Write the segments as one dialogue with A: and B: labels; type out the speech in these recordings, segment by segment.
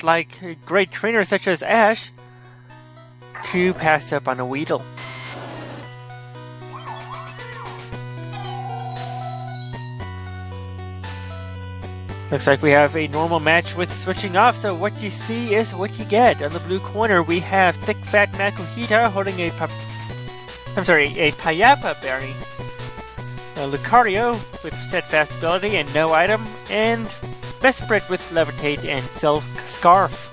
A: like great trainers such as Ash, to pass up on a Weedle. Looks like we have a normal match with switching off, so what you see is what you get. On the blue corner, we have thick fat Makuhita holding a Payapa berry. Lucario with steadfast ability and no item, and Mesprit with levitate and silk scarf.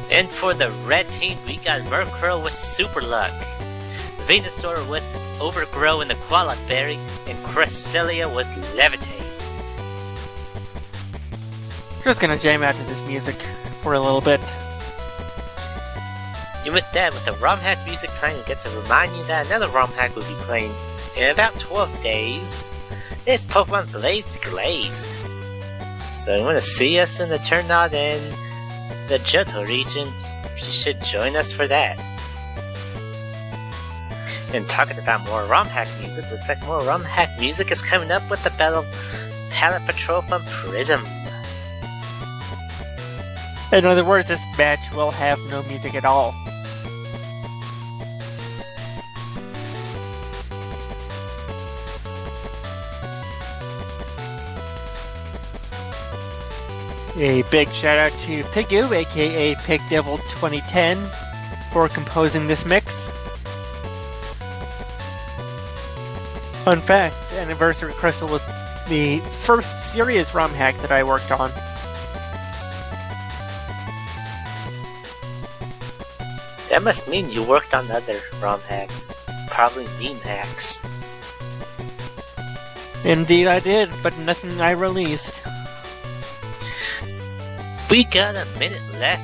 B: And for the red team, we got Murkrow with super luck, Venusaur with overgrow and the Qualak berry, and Cresselia with levitate.
A: Just gonna jam out to this music for a little bit.
B: And with that, with the ROM hack music playing, I get to remind you that another ROM hack will be playing in about 12 days. It's Pokemon Blades Glaze. So you want to see us in the turnout in the Johto region, you should join us for that. And talking about more ROM hack music, looks like more ROM hack music is coming up with the Battle Palette Patrol from Prism.
A: In other words, this match will have no music at all. A big shout out to Pigu, aka Pig Devil 2010, for composing this mix. Fun fact, Anniversary Crystal was the first serious ROM hack that I worked on.
B: That must mean you worked on other ROM hacks. Probably meme hacks.
A: Indeed I did, but nothing I released.
B: We got a minute left,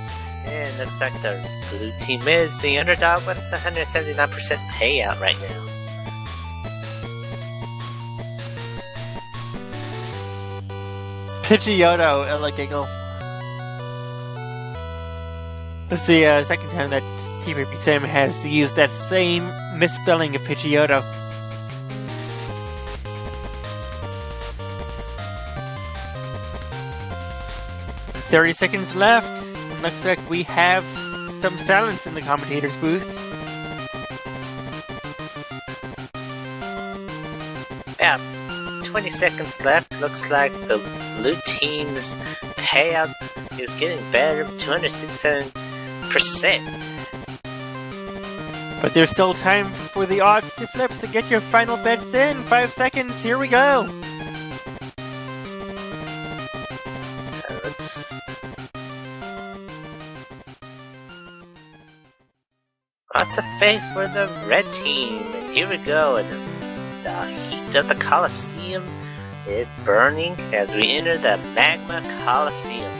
B: and looks like the blue team is the underdog with the 179% payout right now.
A: Pidgeotto, Elegiggle. This is the second time that TPP has used that same misspelling of Pidgeotto. "30 seconds left. Looks like we have some silence in the commentator's booth.
B: Yeah, 20 seconds left. Looks like the blue team's payout is getting better, 267%.
A: But there's still time for the odds to flip, so get your final bets in. 5 seconds, here we go.
B: Lots of faith for the red team. And here we go. And the heat of the Colosseum is burning as we enter the Magma Colosseum.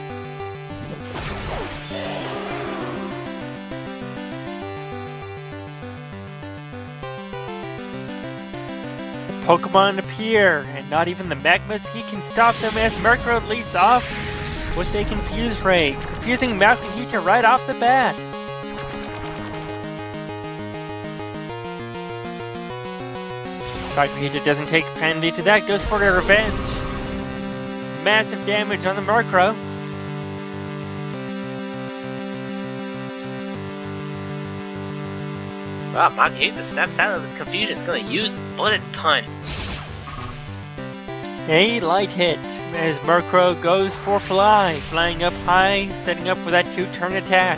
A: Pokemon appear, and not even the Magma's heat can stop them as Murkrow leads off with a Confuse Ray, confusing Makuhita right off the bat. Makuhita doesn't take penalty to that, goes for the revenge. Massive damage on the Murkrow.
B: Wow, Makuhita snaps out of his confusion. It's going to use Bullet Punch.
A: A light hit as Murkrow goes for Fly, flying up high, setting up for that 2-turn attack.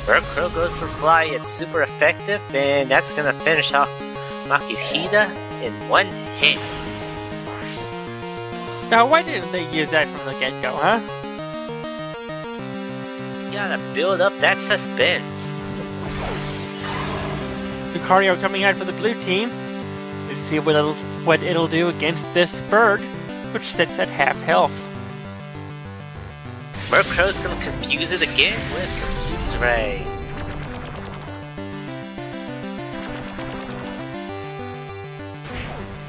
B: Murkrow goes for Fly. It's super effective, and that's going to finish off Makuhita in one hit.
A: Now, why didn't they use that from the get-go, huh?
B: You gotta build up that suspense.
A: Lucario coming out for the blue team. Let's see what it'll do against this bird, which sits at half health.
B: Murkrow's gonna confuse it again with Confuse Ray.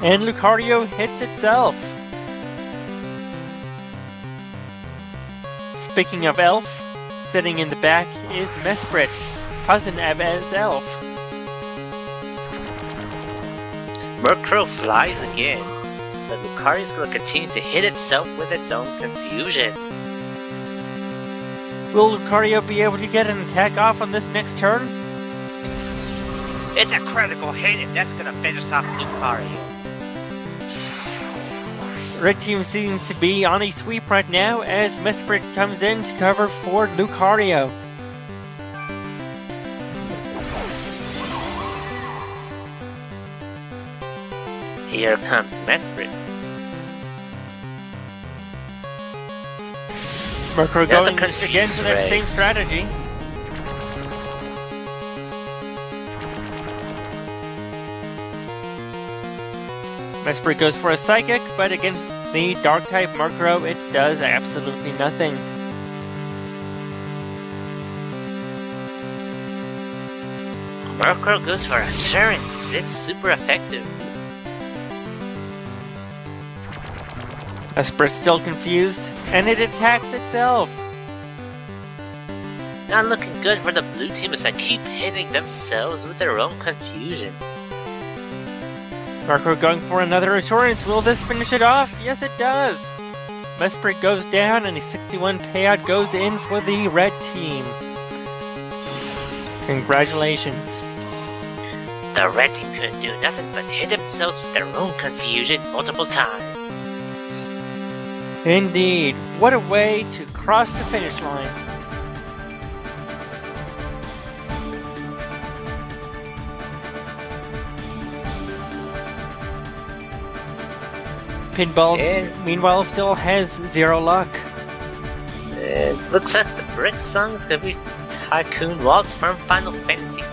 A: And Lucario hits itself. Speaking of Elf, sitting in the back is Mesprit, cousin of Elf.
B: Murkrow flies again, but Lucario is going to continue to hit itself with its own confusion.
A: Will Lucario be able to get an attack off on this next turn?
B: It's a critical hit, and that's going to finish off Lucario.
A: Red team seems to be on a sweep right now as Mesprit comes in to cover for Lucario.
B: Here comes Mesprit.
A: Murkrow going again for that same strategy. Mesprit goes for a Psychic, but against the Dark-type Murkrow, it does absolutely nothing.
B: Murkrow goes for Assurance. It's super effective.
A: Mesprit's still confused, and it attacks itself.
B: Not looking good for the blue team as they keep hitting themselves with their own confusion.
A: Murkrow going for another Assurance. Will this finish it off? Yes, it does. Mesprit goes down, and a 61 payout goes in for the red team. Congratulations.
B: The red team couldn't do nothing but hit themselves with their own confusion multiple times.
A: Indeed. What a way to cross the finish line. Pinball, meanwhile, still has 0 luck.
B: It looks like the brick song is gonna be Tycoon Waltz from Final Fantasy V.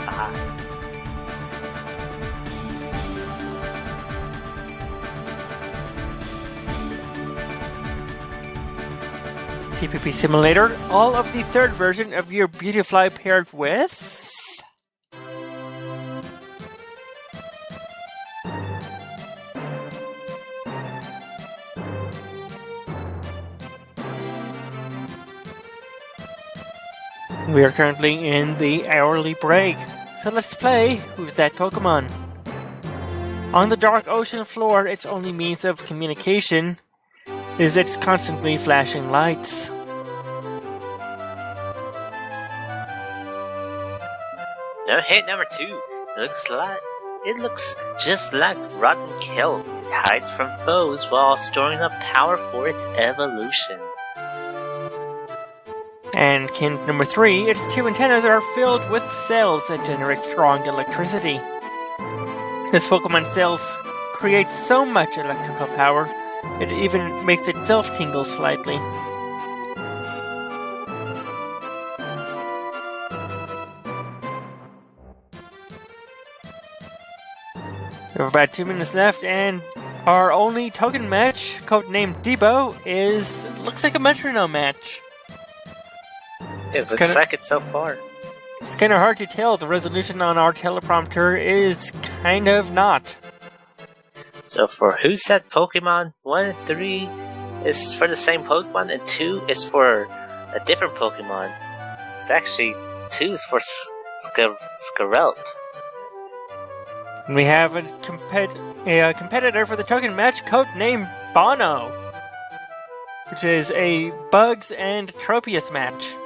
A: TPP Simulator, all of the third version of your Beautifly paired with... We are currently in the hourly break, so let's play Who's That Pokémon? On the dark ocean floor, its only means of communication is its constantly flashing lights.
B: Now hit number 2. It looks just like rotten kelp. It hides from foes while storing up power for its evolution.
A: And kin number 3, its 2 antennas are filled with cells that generate strong electricity. This Pokemon cells create so much electrical power, it even makes itself tingle slightly. We have about 2 minutes left, and our only token match, codenamed Debo, looks like a Metronome match.
B: It looks like it so far.
A: It's kind of hard to tell. The resolution on our teleprompter is kind of not.
B: So for Who's That Pokemon, 1 and 3 is for the same Pokemon, and 2 is for a different Pokemon. It's actually 2 is for Scarelp.
A: And we have a competitor for the token match, codenamed Bono, which is a Bugs and Tropius match.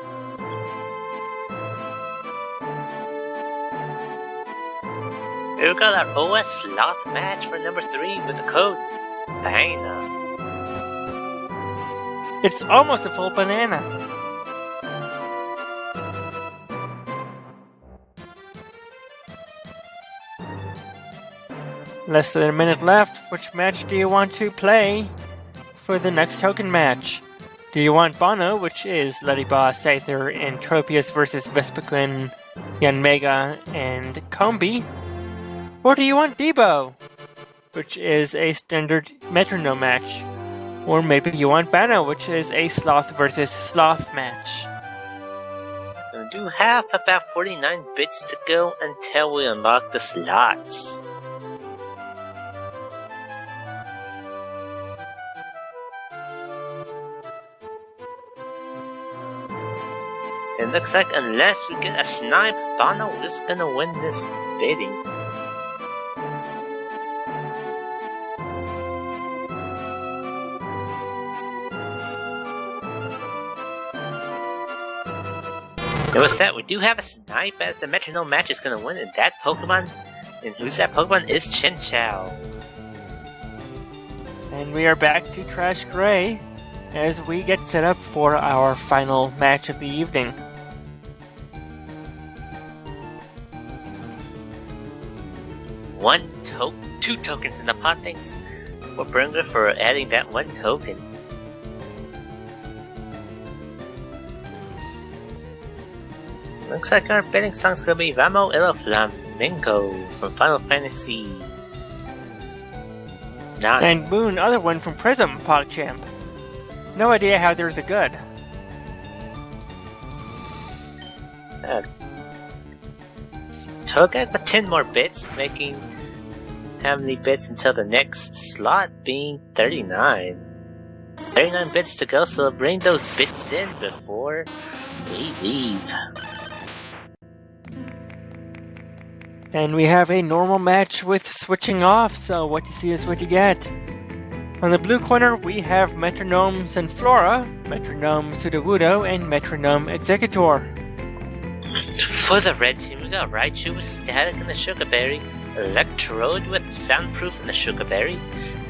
B: We've got our OS Sloth match for number 3 with the code BANANA.
A: It's almost a full banana. Less than a minute left. Which match do you want to play for the next token match? Do you want Bono, which is Ladybah, Scyther, and Tropius versus Vespiquen, Yanmega, and Combi? Or do you want Debo, which is a standard Metronome match? Or maybe you want Bano, which is a Sloth versus Sloth match?
B: We do have about 49 bits to go until we unlock the slots. It looks like unless we get a snipe, Bono is gonna win this bidding. And with that, we do have a snipe as the Metronome match is going to win, and that Pokemon, and who's that Pokemon, is Chinchou.
A: And we are back to Trash Gray as we get set up for our final match of the evening.
B: Two tokens in the pot. Thanks for Bringer for adding that one token. Looks like our betting song's gonna be Vamo El Flamingo from Final Fantasy 9.
A: And Moon, other one from Prism, PogChamp. No idea how there's a good.
B: Togetic with 10 more bits, making how many bits until the next slot being 39. 39 bits to go, so bring those bits in before we leave.
A: And we have a normal match with switching off, so what you see is what you get. On the blue corner, we have Metronome Sunflora, Metronome Sudowoodo, and Metronome Exeggutor.
B: For the red team, we got Raichu with Static and the Sugar Berry, Electrode with Soundproof and the Sugar Berry,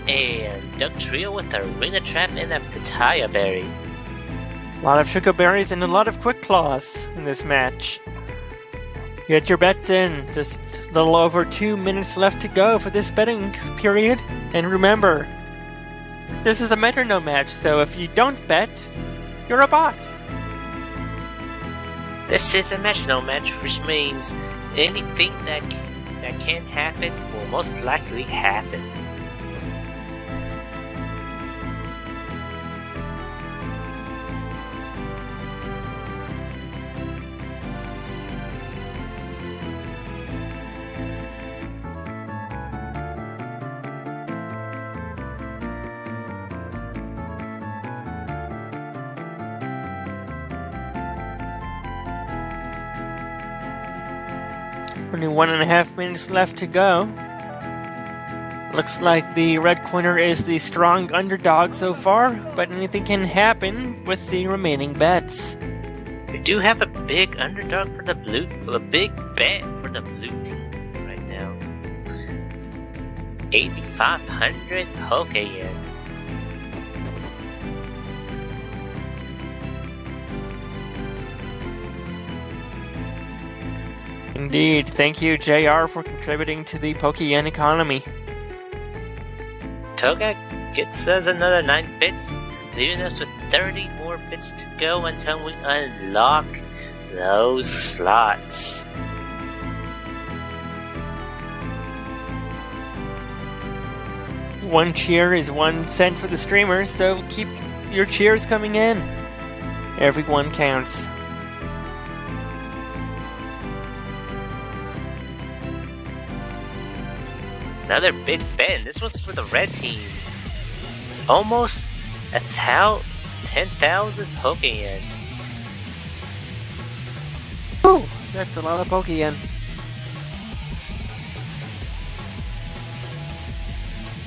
B: and Dugtrio with the Arena Trap and the Pitaya Berry.
A: A lot of Sugar Berries and a lot of Quick Claws in this match. Get your bets in. Just a little over 2 minutes left to go for this betting period. And remember, this is a Metronome match, so if you don't bet, you're a bot.
B: This is a Metronome match, which means anything that can happen will most likely happen.
A: Only 1.5 minutes left to go. Looks like the red corner is the strong underdog so far, but anything can happen with the remaining bets.
B: We do have a big underdog for the blue, a big bet for the blue team right now. 8,500 Pokéyen.
A: Indeed. Thank you, JR, for contributing to the Pokéyen economy.
B: Togetic gets us another 9 bits, leaving us with 30 more bits to go until we unlock those slots.
A: One cheer is 1 cent for the streamers, so keep your cheers coming in. Every one counts.
B: Another big bet. This one's for the red team. It's almost 10,000 Pokéyen.
A: Ooh, that's a lot of Pokéyen.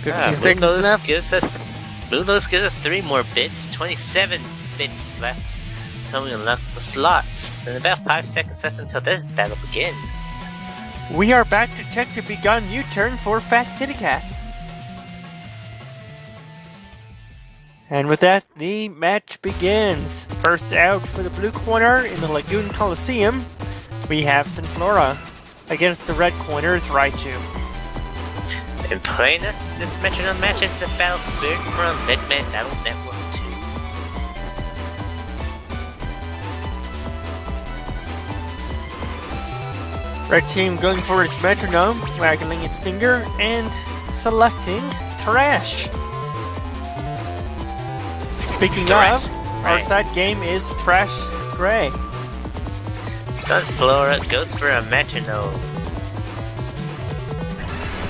A: 15 seconds left.
B: Blue Lotus gives us 3 more bits. 27 bits left until we unlock the slots. And about 5 seconds left until this battle begins.
A: We are back to check to begun U-turn for Fat Kitty Cat. And with that, the match begins. First out for the blue corner in the Lagoon Coliseum, we have Sunflora against the red corner's Raichu.
B: In playing this Metronome match is the Battle Spirit from Midman Battle Network 2.
A: Red team going for its Metronome, waggling its finger, and selecting Thrash. Speaking of, our side game is Trash Gray.
B: Sunflora goes for a Metronome.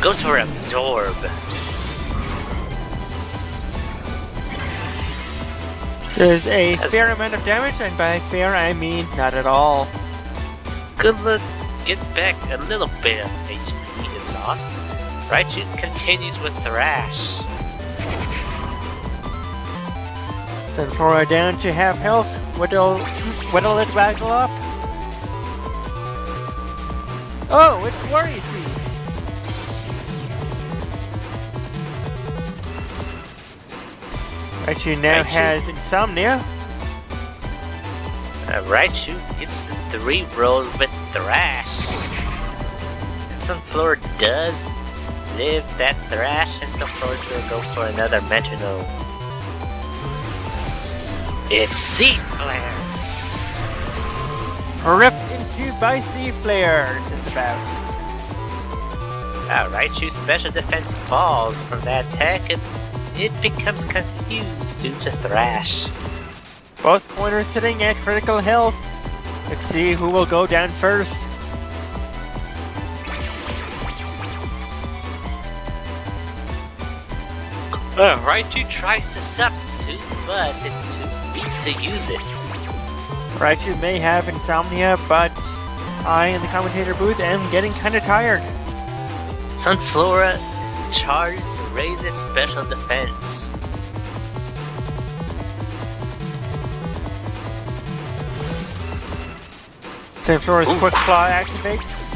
B: Goes for Absorb.
A: There's a fair amount of damage, and by fair I mean not at all.
B: It's good to get back a little bit of HP it lost. Raichu continues with Thrash.
A: Sunflora down to half health. What'll it waggle up? Oh, it's Worry Seed. Raichu now has Insomnia.
B: Raichu gets the 3 roll with Thrash. And Sunflora does live that Thrash, and Sunflora's gonna go for another Metronome. It's Sea Flare!
A: Ripped into by Sea Flare, just about.
B: Raichu's special defense falls from that attack, and it becomes confused due to Thrash.
A: Both corners sitting at critical health. Let's see who will go down first.
B: Raichu tries to substitute, but it's too weak to use it.
A: Raichu may have Insomnia, but I in the commentator booth am getting kinda tired.
B: Sunflora charges to raise its special defense.
A: Sunflora's Quick Claw activates.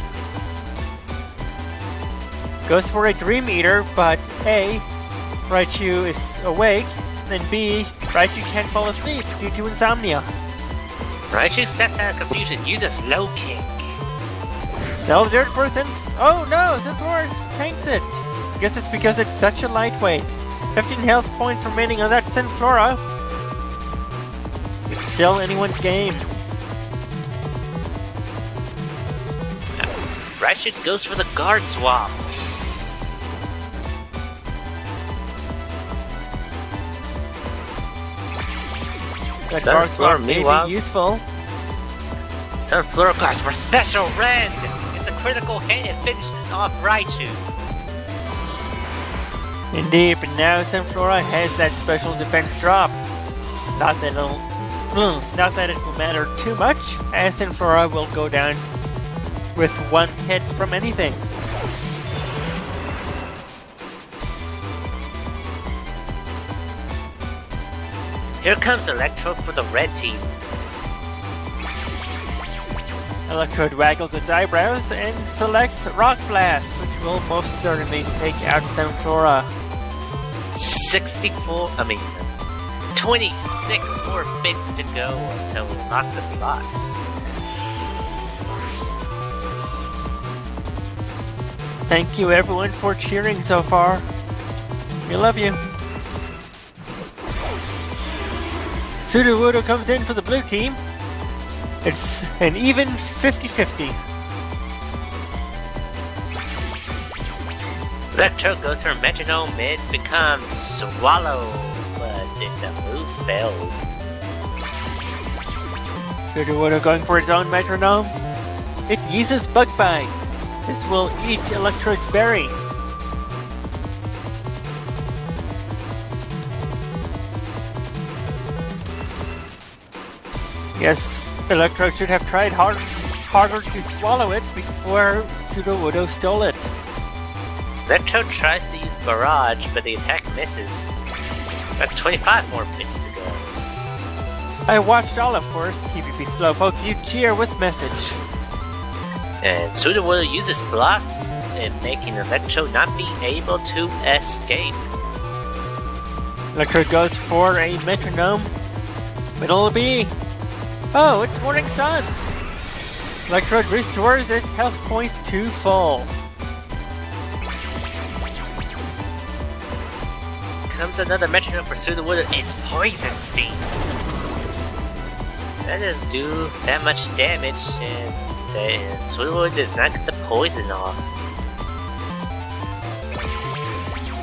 A: Goes for a Dream Eater, but A, Raichu is awake, then B, Raichu can't fall asleep due to Insomnia.
B: Raichu steps out of confusion, uses Low Kick.
A: No dirt for oh no, Sunflora tanks it! Guess it's because it's such a lightweight. 15 health points remaining on that Sunflora. It's still anyone's game.
B: Raichu goes for the Guard Swap.
A: That Guard Swap may be useful.
B: Sunflora goes for Special Rend! It's a critical hit and finishes off Raichu.
A: Indeed, but now Sunflora has that special defense drop. Not that it will matter too much, as Sunflora will go down with 1 hit from anything.
B: Here comes Electrode for the red team.
A: Electrode waggles its eyebrows and selects Rock Blast, which will most certainly take out Sunflora.
B: 26 more bits to go until we lock the slots.
A: Thank you everyone for cheering so far. We love you. Sudowoodo comes in for the blue team. It's an even 50-50.
B: Electrode goes for Metronome, it becomes Swallow, but the move fails.
A: Sudowoodo going for its own Metronome. It uses Bug Bite. This will eat Electrode's berry. Yes, Electrode should have tried harder to swallow it before Sudowoodo stole it.
B: Electrode tries to use Barrage, but the attack misses. Got 25 more bits to go.
A: I watched all, of course. TVP Slowpoke, you cheer with message.
B: And Sudowoodo uses Block, and making Electrode not be able to escape.
A: Electrode goes for a Metronome. Middle B. Oh, it's Morning Sun! Electrode restores its health points to full.
B: Comes another Metronome for Sudowoodo. It's Poison Sting. That doesn't do that much damage, and Sudowoodo does not get the poison off.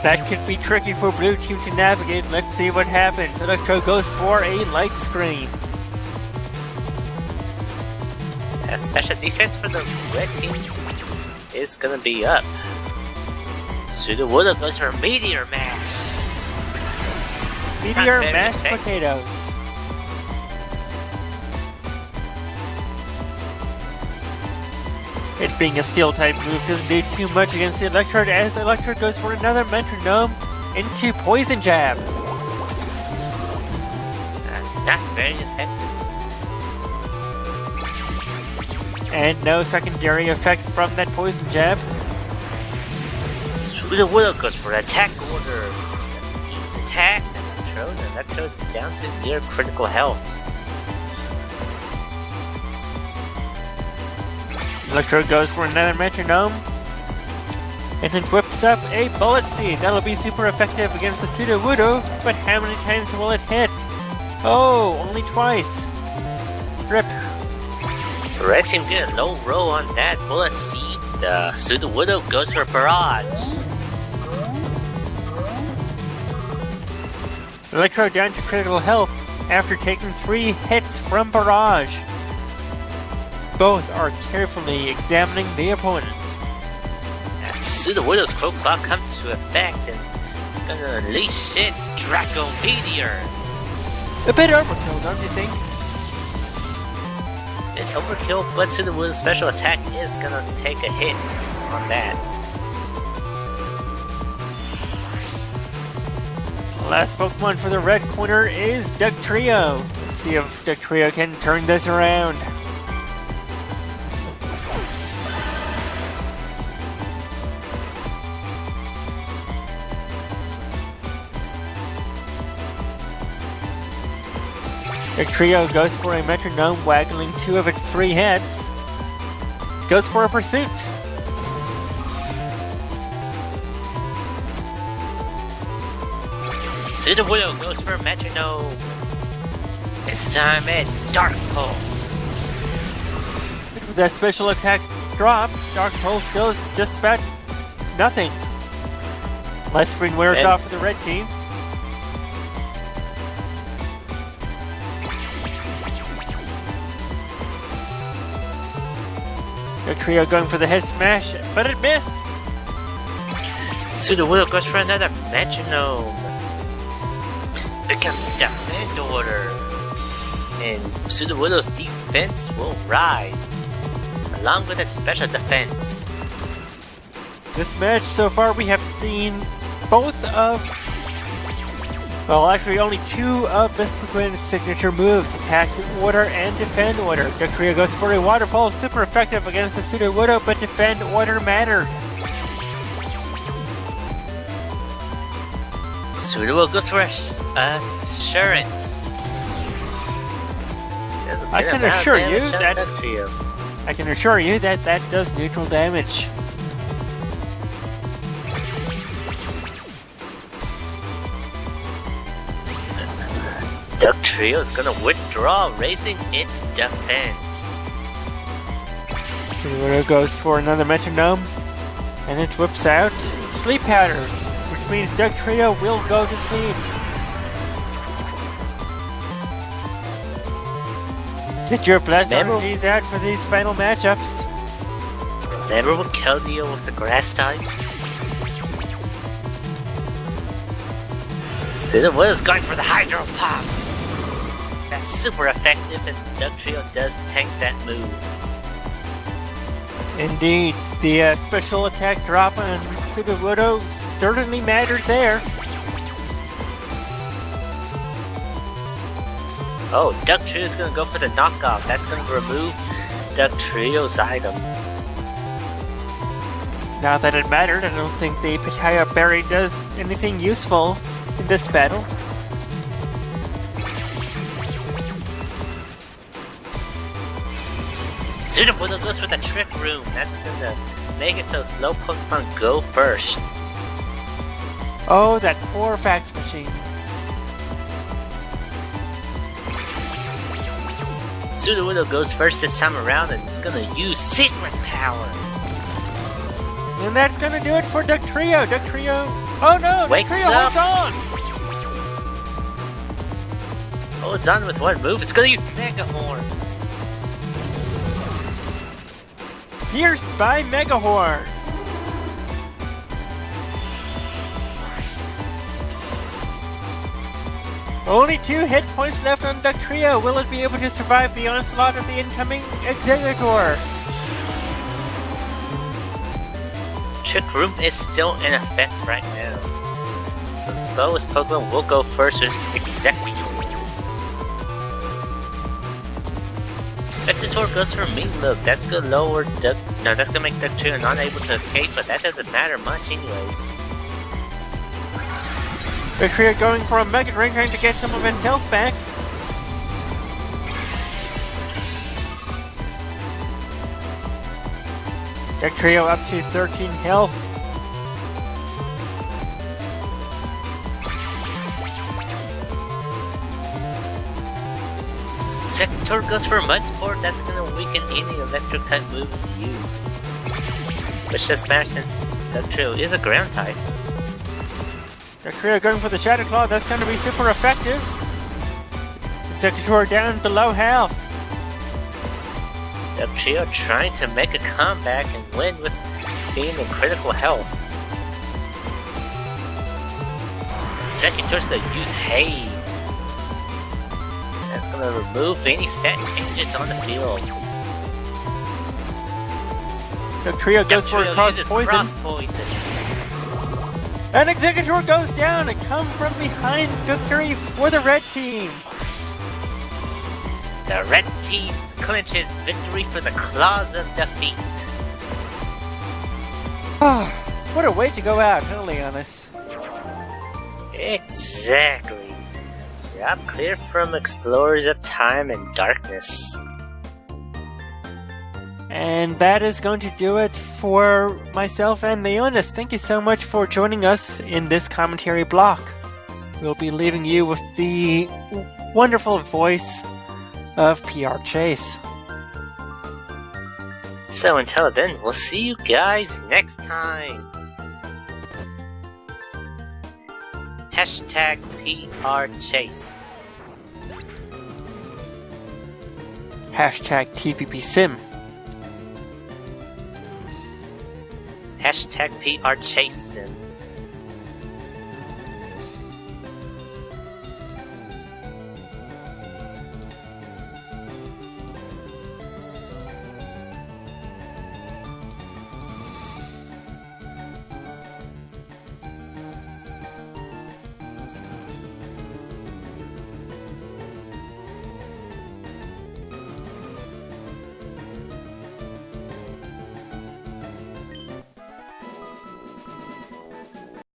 A: That could be tricky for blue team to navigate. Let's see what happens. Electrode goes for a Light Screen.
B: Special defense for the red team is gonna be up. Sudowoodo goes for Meteor Mash.
A: Meteor mashed potatoes. It being a steel type move doesn't do too much against the Electrode, as the Electrode goes for another Metronome into Poison Jab.
B: Not very effective.
A: And no secondary effect from that poison jab.
B: Sudowoodo goes for attack order. He's attacked and Electrode's down to near critical health.
A: Electrode goes for another Metronome. And then whips up a Bullet Seed. That'll be super effective against the Sudowoodo, but how many times will it hit? Oh, only twice. Rip.
B: Red team get a low roll on that Bullet Seed. The Sudowoodo goes for Barrage.
A: Electrode down to critical health after taking 3 hits from Barrage. Both are carefully examining the opponent.
B: Sudowoodo's Crow Claw comes to effect and it's gonna unleash its Draco Meteor.
A: A bit overkill, don't you think?
B: It's overkill, but Sudowoodo's special attack is gonna take a hit on that.
A: Last Pokemon for the red corner is Dugtrio. Let's see if Dugtrio can turn this around. Dugtrio goes for a Metronome, waggling 2 of its 3 heads. Goes for a Pursuit.
B: Sudowoodo goes for Metronome. This time it's Dark Pulse.
A: With that special attack drop, Dark Pulse does just about nothing. Last screen wears off for the red team. Dugtrio going for the head smash, but it missed!
B: Sudowoodo goes for another Metronome. Becomes Defend Order. And Sudowoodo's defense will rise, along with its special defense.
A: This match, so far we have seen both of... well, actually only 2 of Vespiquen's signature moves, Attack Order and Defend Order. Dugtrio goes for a Waterfall, super effective against the Sudowoodo, but Defend Order mattered.
B: Sudowoodo goes for Assurance.
A: I can assure you that that does neutral damage.
B: Dugtrio is gonna withdraw, raising its defense.
A: Sudowoodo goes for another Metronome, and it whips out Sleep Powder, which means Dugtrio will go to sleep. Get your blast energies out for these final matchups.
B: Remember when Keldeo was the grass type? Sudowoodo's going for the Hydro Pop. That's super effective, and Dugtrio does tank that move.
A: Indeed, the special attack drop on Sudowoodo certainly mattered there.
B: Oh, Dugtrio's gonna go for the knockoff. That's gonna remove Dugtrio's item.
A: Not that it mattered, I don't think the Pitaya Berry does anything useful in this battle.
B: Sudowoodo goes for the Trick Room. That's gonna make it so slow Pokemon go first.
A: Oh, that poor fax machine.
B: Sudowoodo goes first this time around, and it's gonna use Secret Power.
A: And that's gonna do it for Dugtrio. Dugtrio. Oh no!
B: Wakes
A: Dugtrio
B: up.
A: holds on.
B: Holds on with what move? It's gonna use Mega Horn.
A: Pierced by Mega Horn. Only 2 hit points left on Dugtrio. Will it be able to survive the onslaught of the incoming Exeggutor?
B: Trick Room is still in effect right now. So the slowest Pokemon will go first with Exeggutor. Exeggutor goes for me. Look, that's gonna lower No, that's gonna make Dugtrio not able to escape, but that doesn't matter much anyways.
A: Dugtrio going for a Mega Drain, trying to get some of its health back. Dugtrio up to 13 health.
B: Exeggutor goes for Mud Sport. That's gonna weaken any electric type moves used. Which doesn't matter since Dugtrio is a ground type.
A: Dugtrio going for the Shadow Claw. That's gonna be super effective. Exeggutor down below half.
B: Dugtrio trying to make a comeback and win with being in critical health. Exeggutor's gonna use Haze. That's gonna remove any stat changes on the field.
A: Dugtrio goes for a Cross Poison. And Exeggutor goes down and come from behind victory for the red team.
B: The red team clinches victory for the claws of defeat.
C: What a way to go out, huh, Leonis?
B: Exactly. I'm clear from Explorers of Time and Darkness.
A: And that is going to do it for myself and Leonis. Thank you so much for joining us in this commentary block. We'll be leaving you with the wonderful voice of PR Chase.
B: So until then, we'll see you guys next time. Hashtag PR Chase.
A: Hashtag TPP Sim.
B: Hashtag PR Chase Sim.